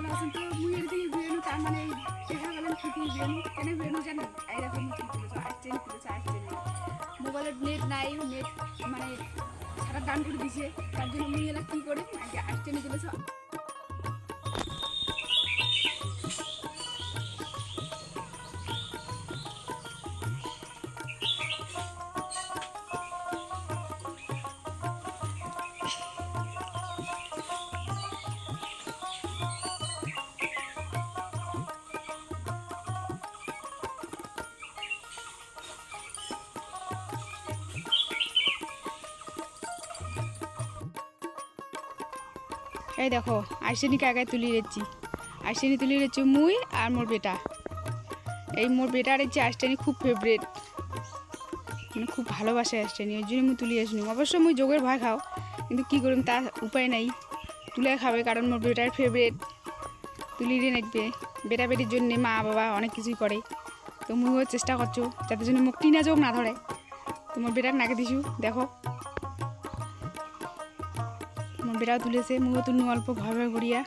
ভালো আছেন তো মুই এদিকে বিয়ানো তার মানে দেখা গেলেন ছুটি বিয়ানো কেন বিয়ানো জানেন এইরকম কি করেছো আসছেন মোবাইলের নেট নাই নেট মানে সারা ডান করে দিছে তার জন্য মুই এলা কি করে আগে আসছেন তুলেছো। এই দেখো আইসেনি কাকায় তুলি রেছি আইসেনি তুলি রেছি মুই আর মোর বেটা এই মোর বেটার যে আইসটানি খুব ফেভারেট মানে খুব ভালোবাসে আইসটানি ওই জন্য মুই তুলি আসনি অবশ্য মুই যোগের ভয় খাও কিন্তু কী করুম তার উপায় নাই তুলে খাবে কারণ মোর বেটার ফেভারেট তুলি রে নাচবে বেটা বেটির জন্যে মা বাবা অনেক কিছুই করে তো মুইও চেষ্টা করছো যাতে জন্য মুখ টিনা যোগ না ধরে তো মোর বেটার নাকে দিছু দেখো মোর বেটাও তুলেছে মুখও তুলনু অল্প ভয় ভয় করিয়া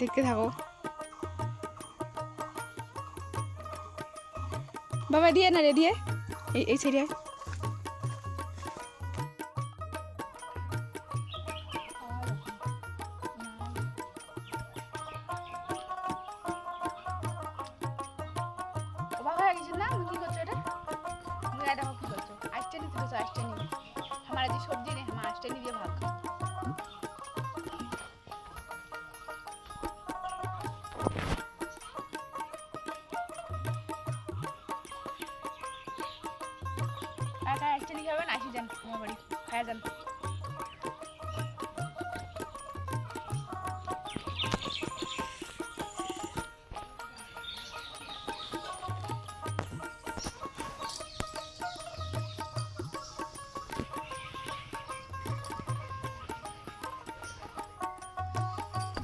দেখতে থাকো বাবা দিয়ে না রে দিয়ে এই সাইডে অবাক হয়ে গেছেন না কি করছো এটা মুই এটা কি করছো আইসটানি তুলেছো আইসটানি আমার আজ সবজি নেই আমার আইসটানি দিয়ে ভাত খাও আইসটানি খাবেন আসি যান আমার বাড়ি খায়া যান।